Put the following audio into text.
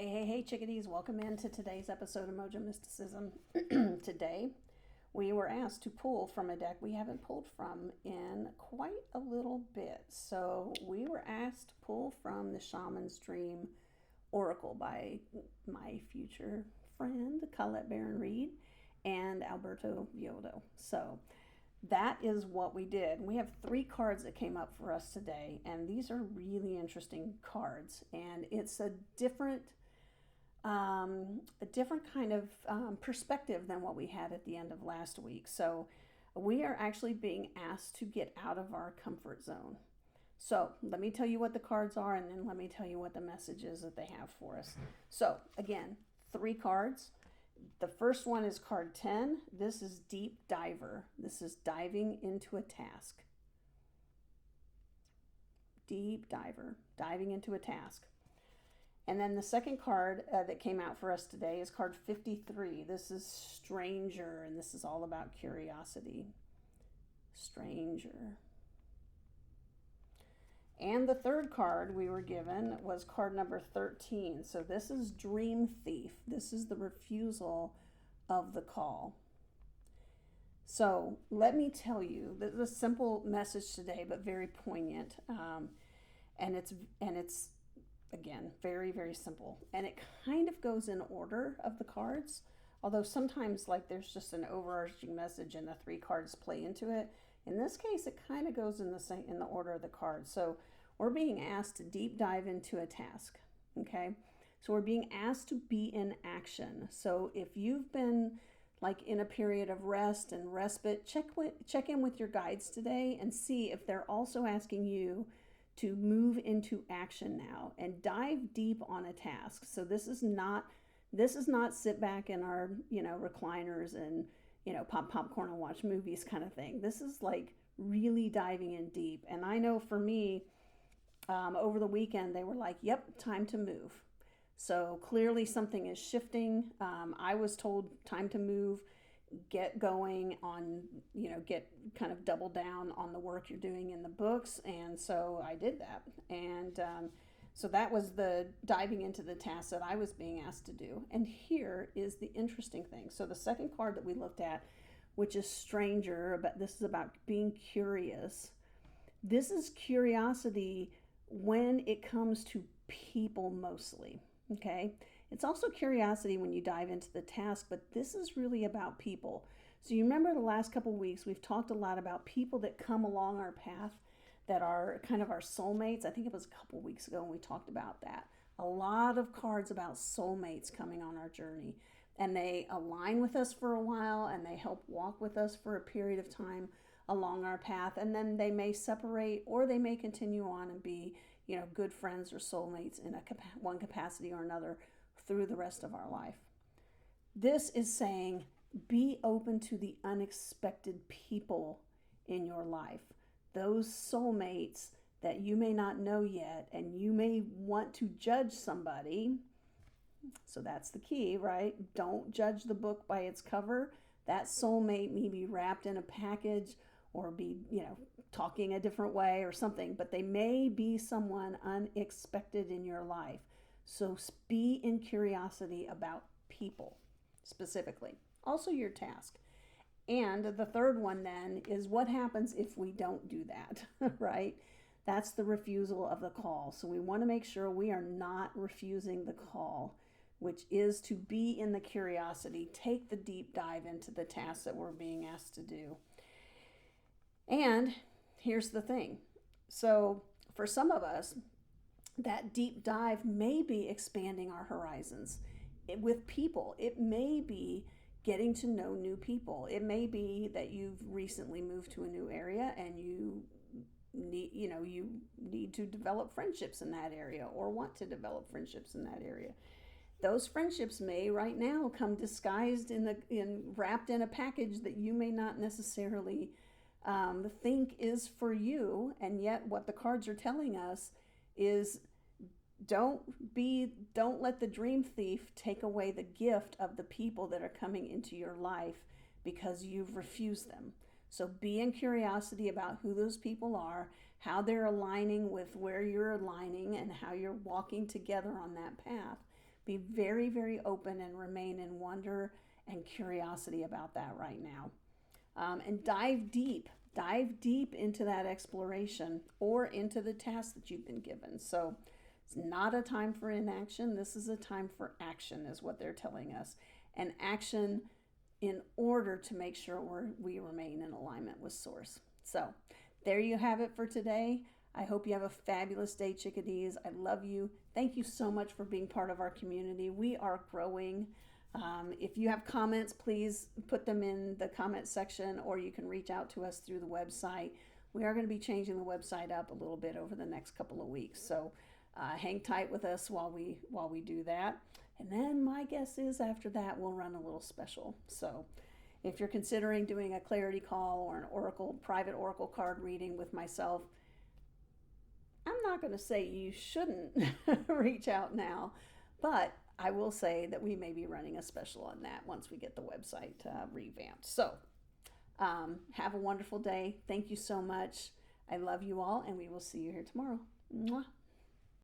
Hey, chickadees, welcome into today's episode of Mojo Mysticism. Today, we were asked to pull from a deck we haven't pulled from in quite a little bit. So, we were asked to pull from the Shaman's Dream Oracle by my future friend, Colette Baron Reed, and Alberto Viodo. So, that is what we did. We have three cards that came up for us today, and these are really interesting cards. And it's a different kind of perspective than what we had at the end of last week. So we are actually being asked to get out of our comfort zone. So let me tell you what the cards are, and then let me tell you what the message is that they have for us. So again, three cards. The first one is card 10. This is Deep Diver. This is diving into a task. Deep Diver, diving into a task. And then the second card that came out for us today is card 53. This is Stranger, and this is all about curiosity. Stranger. And the third card we were given was card number 13. So this is Dream Thief. This is the refusal of the call. So let me tell you, this is a simple message today, but very poignant. And it's again, very, very simple. And it kind of goes in order of the cards. Although sometimes like there's just an overarching message and the three cards play into it. In this case, it kind of goes in the order of the cards. So we're being asked to deep dive into a task. Okay. So we're being asked to be in action. So if you've been like in a period of rest and respite, check in with your guides today and see if they're also asking you to move into action now and dive deep on a task. So this is not sit back in our, recliners and, pop popcorn and watch movies kind of thing. This is like really diving in deep. And I know for me, over the weekend, they were like, yep, time to move. So clearly something is shifting. I was told time to move, get going on, get kind of double down on the work you're doing in the books. And so I did that. And so that was the diving into the task that I was being asked to do. And here is the interesting thing. So the second card that we looked at, which is Stranger, but this is about being curious. This is curiosity when it comes to people mostly. Okay. It's also curiosity when you dive into the task, but this is really about people. So you remember the last couple of weeks, we've talked a lot about people that come along our path that are kind of our soulmates. I think it was a couple of weeks ago when we talked about that. A lot of cards about soulmates coming on our journey. And they align with us for a while and they help walk with us for a period of time along our path. And then they may separate or they may continue on and be, good friends or soulmates in one capacity or another through the rest of our life. This is saying be open to the unexpected people in your life. Those soulmates that you may not know yet, and you may want to judge somebody. So that's the key, right? Don't judge the book by its cover. That soulmate may be wrapped in a package or be, talking a different way or something, but they may be someone unexpected in your life. So be in curiosity about people specifically. Also your task. And the third one then is what happens if we don't do that, right? That's the refusal of the call. So we want to make sure we are not refusing the call, which is to be in the curiosity, take the deep dive into the task that we're being asked to do. And here's the thing. So for some of us, that deep dive may be expanding our horizons with people. It may be getting to know new people. It may be that you've recently moved to a new area and you need to develop friendships in that area or want to develop friendships in that area. Those friendships may right now come disguised wrapped in a package that you may not necessarily think is for you. And yet what the cards are telling us is don't let the dream thief take away the gift of the people that are coming into your life because you've refused them. So be in curiosity about who those people are, how they're aligning with where you're aligning, and how you're walking together on that path. Be very, very open and remain in wonder and curiosity about that right now. And dive deep into that exploration or into the task that you've been given. So it's not a time for inaction. This is a time for action, is what they're telling us. And action in order to make sure we remain in alignment with Source. So there you have it for today. I hope you have a fabulous day, chickadees. I love you. Thank you so much for being part of our community. We are growing. If you have comments, please put them in the comment section, or you can reach out to us through the website. We are going to be changing the website up a little bit over the next couple of weeks. So hang tight with us while we do that. And then my guess is after that, we'll run a little special. So if you're considering doing a clarity call or an private Oracle card reading with myself, I'm not going to say you shouldn't reach out now, but I will say that we may be running a special on that once we get the website revamped. So have a wonderful day. Thank you so much. I love you all, and we will see you here tomorrow. Mwah.